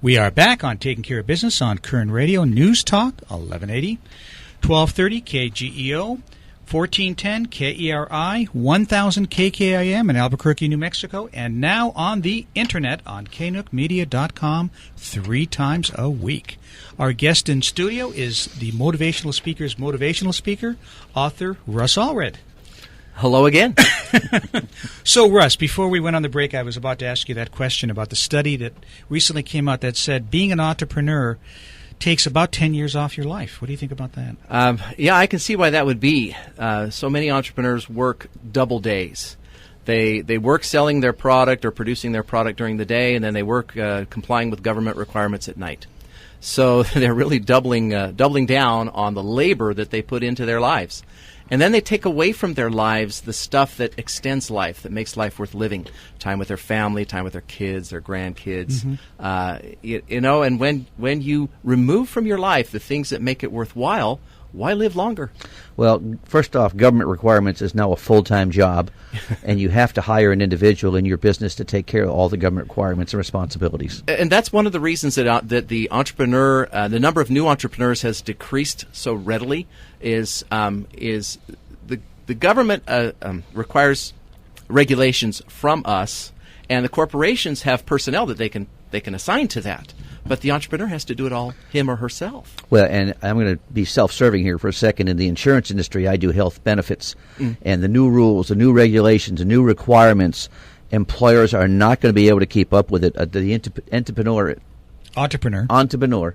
We are back on Taking Care of Business on Koerner Radio, News Talk, 1180, 1230 KGEO, 1410 KERI, 1000 KKIM in Albuquerque, New Mexico, and now on the Internet on knookmedia.com 3 times a week. Our guest in studio is the Motivational Speaker's motivational speaker, author Russ Allred. Hello again. So, Russ, before we went on the break, I was about to ask you that question about the study that recently came out that said being an entrepreneur takes about 10 years off your life. What do you think about that? Yeah, I can see why that would be. So many entrepreneurs work double days. They work selling their product or producing their product during the day, and then they work complying with government requirements at night. So they're really doubling down on the labor that they put into their lives. And then they take away from their lives the stuff that extends life, that makes life worth living. Time with their family, time with their kids, their grandkids. Mm-hmm. And when you remove from your life the things that make it worthwhile, why live longer? Well, first off, government requirements is now a full-time job, and you have to hire an individual in your business to take care of all the government requirements and responsibilities. And that's one of the reasons that the entrepreneur, the number of new entrepreneurs has decreased so readily. Is the government requires regulations from us, and the corporations have personnel that they can assign to that. But the entrepreneur has to do it all, him or herself. Well, and I'm going to be self-serving here for a second. In the insurance industry, I do health benefits. And the new rules, the new regulations, the new requirements, employers are not going to be able to keep up with it. The entrepreneur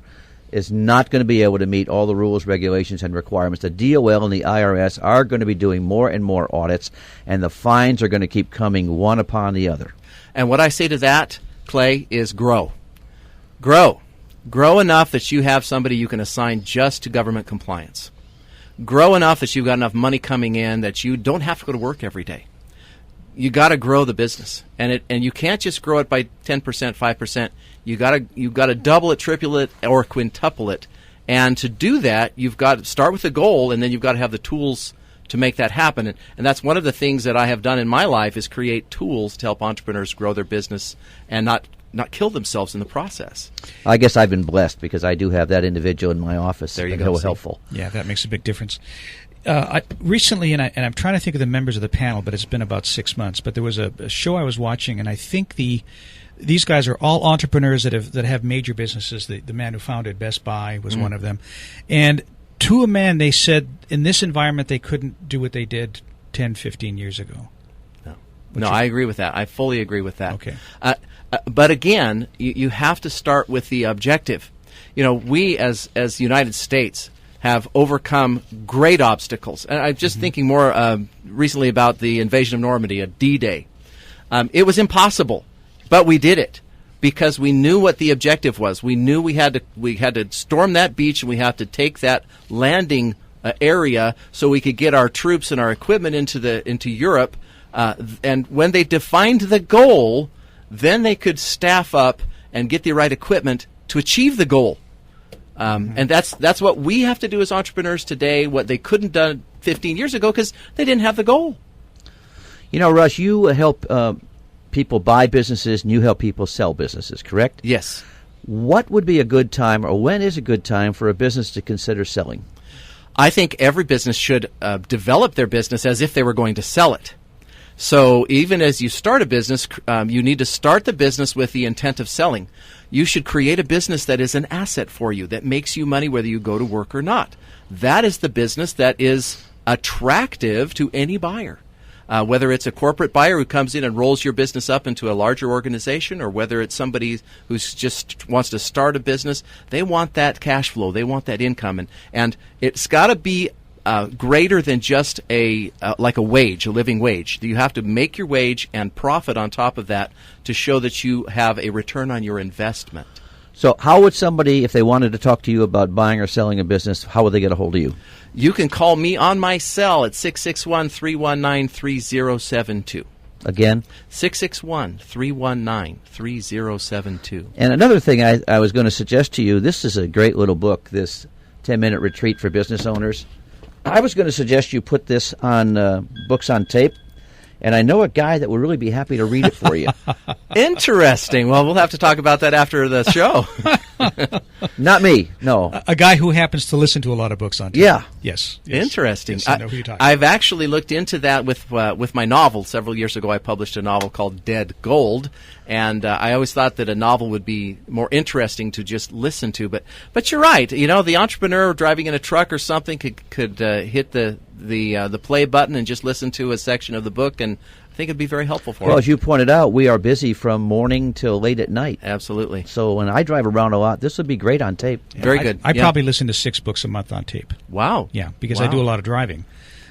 is not going to be able to meet all the rules, regulations, and requirements. The DOL and the IRS are going to be doing more and more audits, and the fines are going to keep coming one upon the other. And what I say to that, Clay, is grow. Grow enough that you have somebody you can assign just to government compliance. Grow enough that you've got enough money coming in that you don't have to go to work every day. You got to grow the business, and you can't just grow it by 10%, 5%. You got to double it, triple it, or quintuple it. And to do that, you've got to start with the goal, and then you've got to have the tools to make that happen. And that's one of the things that I have done in my life is create tools to help entrepreneurs grow their business and not kill themselves in the process. I guess I've been blessed because I do have that individual in my office. There you go. Helpful. Yeah, that makes a big difference. Recently, and I'm trying to think of the members of the panel, but it's been about 6 months. But there was a show I was watching, and I think these guys are all entrepreneurs that have major businesses. The man who founded Best Buy was one of them, and to a man, they said in this environment they couldn't do what they did 10, 15 years ago. No, I agree with that. I fully agree with that. Okay. But again, you have to start with the objective. We as the United States have overcome great obstacles. And I'm just thinking more recently about the invasion of Normandy, a D-Day. It was impossible, but we did it because we knew what the objective was. We knew we had to storm that beach, and we had to take that landing area so we could get our troops and our equipment into Europe. And when they defined the goal, then they could staff up and get the right equipment to achieve the goal. And that's what we have to do as entrepreneurs today, what they couldn't done 15 years ago because they didn't have the goal. Russ, you help people buy businesses and you help people sell businesses, correct? Yes. What would be a good time, or when is a good time for a business to consider selling? I think every business should develop their business as if they were going to sell it. So even as you start a business, you need to start the business with the intent of selling. You should create a business that is an asset for you, that makes you money whether you go to work or not. That is the business that is attractive to any buyer. Whether it's a corporate buyer who comes in and rolls your business up into a larger organization, or whether it's somebody who just wants to start a business, they want that cash flow, they want that income, and it's got to be greater than just like a wage, a living wage. You have to make your wage and profit on top of that to show that you have a return on your investment. So how would somebody, if they wanted to talk to you about buying or selling a business, how would they get a hold of you? You can call me on my cell at 661-319-3072. Again? 661-319-3072. And another thing I was going to suggest to you, this is a great little book, this 10-minute retreat for business owners. I was going to suggest you put this on books on tape. And I know a guy that would really be happy to read it for you. Interesting. Well, we'll have to talk about that after the show. Not me, no. A guy who happens to listen to a lot of books on tape. Yeah. Yes. Interesting. Yes, I know who you're talking I've actually looked into that with my novel. Several years ago, I published a novel called Dead Gold, and I always thought that a novel would be more interesting to just listen to. But you're right. You know, the entrepreneur driving in a truck or something could hit the play button and just listen to a section of the book, and I think it'd be very helpful for Well, them. as you pointed out, we are busy from morning till late at night. Absolutely. So when I drive around a lot, this would be great on tape. Very good. I Yeah. probably listen to 6 books a month on tape. Wow. Yeah, because I Wow. do a lot of driving.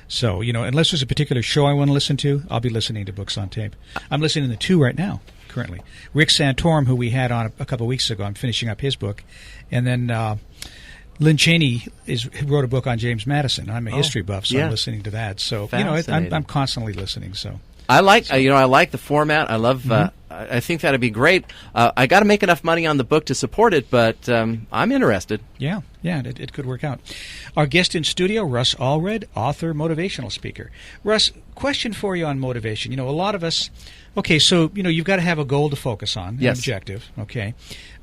So, you know, unless there's a particular show I want to listen to, I'll be listening to books on tape. I'm listening to 2 right now, currently. Rick Santorum, who we had on a couple of weeks ago, I'm finishing up his book. And then Lynn Cheney wrote a book on James Madison. I'm a history buff, so yeah. I'm listening to that. So, you know, Fascinating. I'm constantly listening, so... I like I like the format. I love. I think that'd be great. I got to make enough money on the book to support it, but I'm interested. Yeah, it could work out. Our guest in studio, Russ Allred, author, motivational speaker. Russ, question for you on motivation. You know, a lot of us, okay, so, you know, you've got to have a goal to focus on, Yes. an objective, okay?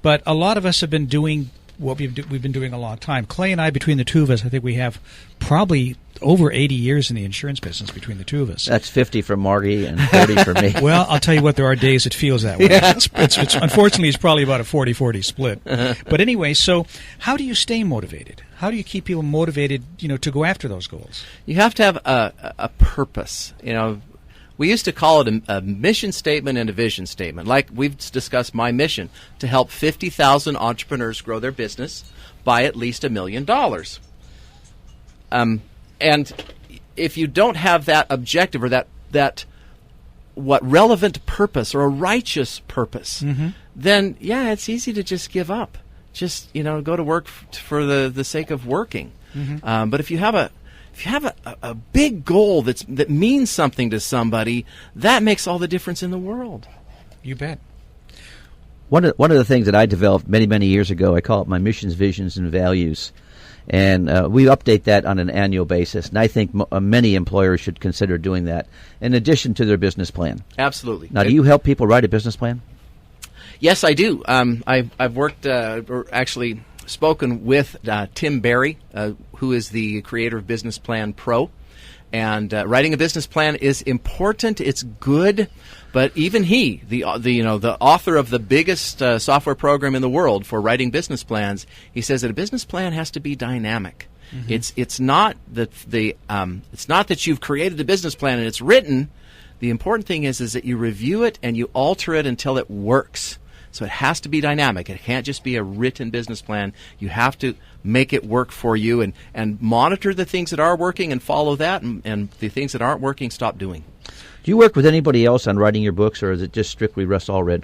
But a lot of us have been doing what we've been doing a long time. Clay and I, between the two of us, I think we have probably over 80 years in the insurance business between the two of us. That's 50 for Marty and 30 for me. Well, I'll tell you what, there are days it feels that way. It's unfortunately, it's probably about a 40-40 split. But anyway, so how do you stay motivated? How do you keep people motivated, you know, to go after those goals? You have to have a purpose. You know, we used to call it a mission statement and a vision statement. Like we've discussed, my mission to help 50,000 entrepreneurs grow their business by at least $1 million. And if you don't have that objective or that what relevant purpose or a righteous purpose, then yeah, it's easy to just give up. Just, you know, go to work for the sake of working. But if you have a big goal that means something to somebody, that makes all the difference in the world. You bet. One of the things that I developed many years ago, I call it my missions, visions, and values. And we update that on an annual basis. And I think many employers should consider doing that in addition to their business plan. Absolutely. Now, do you help people write a business plan? Yes, I do. I've worked, or actually spoken with Tim Berry, who is the creator of Business Plan Pro. And writing a business plan is important. It's good, but even he, the author of the biggest software program in the world for writing business plans, he says that a business plan has to be dynamic. It's not that it's not that you've created a business plan and it's written. The important thing is that you review it and you alter it until it works. So it has to be dynamic. It can't just be a written business plan. You have to make it work for you and monitor the things that are working and follow that, and the things that aren't working, stop doing. Do you work with anybody else on writing your books, or is it just strictly Russ Allred?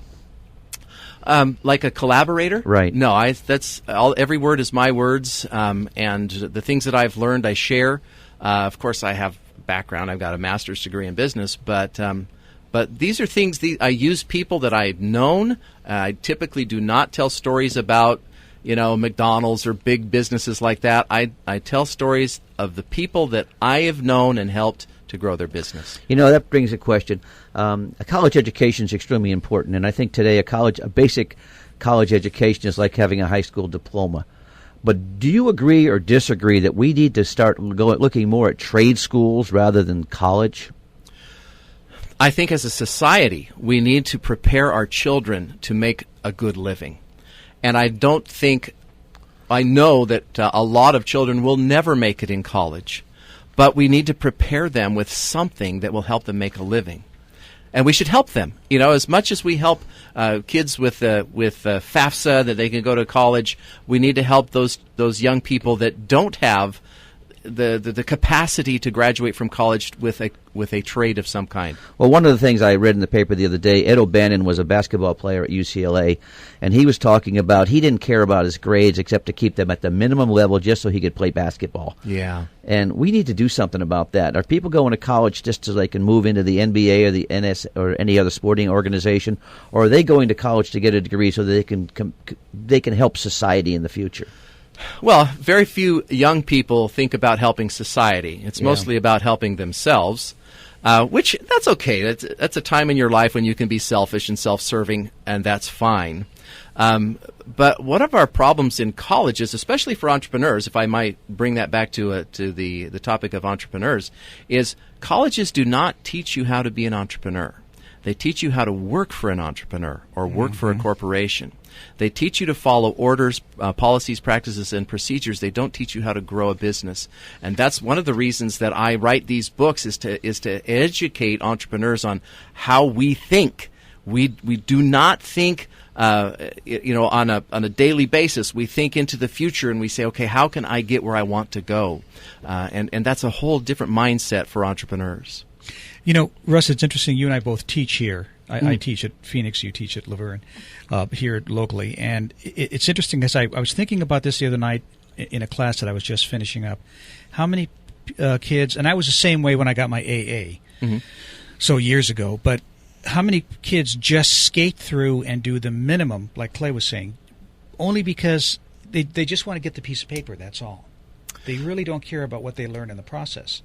Like a collaborator? Right. No, that's all. Every word is my words, and the things that I've learned I share. Of course, I have background. I've got a master's degree in business, but these are things I use people that I've known. I typically do not tell stories about, you know, McDonald's or big businesses like that. I tell stories of the people that I have known and helped to grow their business. You know, that brings a question. A college education is extremely important, and I think today a basic college education is like having a high school diploma. But do you agree or disagree that we need to start looking more at trade schools rather than college? I think as a society, we need to prepare our children to make a good living. And I know that a lot of children will never make it in college, but we need to prepare them with something that will help them make a living. And we should help them. You know, as much as we help kids with FAFSA, that they can go to college, we need to help those young people that don't have the capacity to graduate from college with a trade of some kind. Well, one of the things I read in the paper the other day, Ed O'Bannon was a basketball player at UCLA, and he was talking about he didn't care about his grades except to keep them at the minimum level just so he could play basketball. Yeah. And we need to do something about that. Are people going to college just so they can move into the NBA or the NS or any other sporting organization, or are they going to college to get a degree so that they can help society in the future? Well, very few young people think about helping society. It's mostly about helping themselves. which that's okay. That's a time in your life when you can be selfish and self-serving, and that's fine. But one of our problems in colleges, especially for entrepreneurs, if I might bring that back to the topic of entrepreneurs, is colleges do not teach you how to be an entrepreneur. They teach you how to work for an entrepreneur or work for a corporation. They teach you to follow orders, policies, practices, and procedures. They don't teach you how to grow a business. And that's one of the reasons that I write these books is to educate entrepreneurs on how we think. We do not think on a daily basis. We think into the future and we say, okay, how can I get where I want to go? And that's a whole different mindset for entrepreneurs. Russ, it's interesting. You and I both teach here. I teach at Phoenix. You teach at Laverne here locally. And it's interesting because I was thinking about this the other night in a class that I was just finishing up. How many kids, and I was the same way when I got my AA, so years ago, but how many kids just skate through and do the minimum, like Clay was saying, only because they just want to get the piece of paper, that's all. They really don't care about what they learn in the process.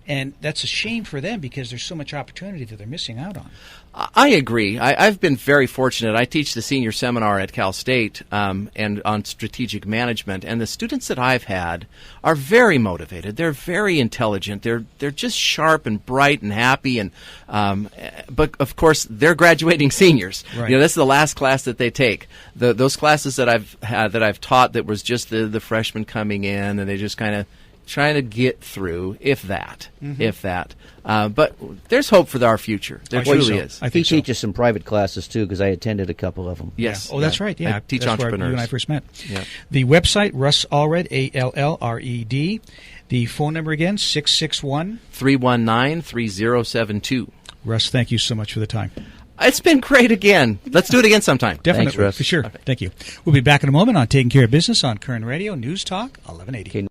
And that's a shame for them because there's so much opportunity that they're missing out on. I agree. I've been very fortunate. I teach the senior seminar at Cal State and on strategic management, and the students that I've had are very motivated. They're very intelligent. They're just sharp and bright and happy. And but of course, they're graduating seniors. Right. That's the last class that they take. Those classes that I've taught that was just the freshmen coming in, and they just kind of trying to get through, if that. But there's hope for our future. There truly is. I think he teaches some private classes, too, because I attended a couple of them. Yes. Yeah. Oh, that's right. Yeah. I teach that's entrepreneurs. Where you and I first met. Yeah. The website, Russ Allred, Allred. The phone number again, 661 319-3072. Russ, thank you so much for the time. It's been great again. Let's do it again sometime. Definitely. Thanks, Russ. For sure. Thank you. We'll be back in a moment on Taking Care of Business on Koerner Radio, News Talk, 1180.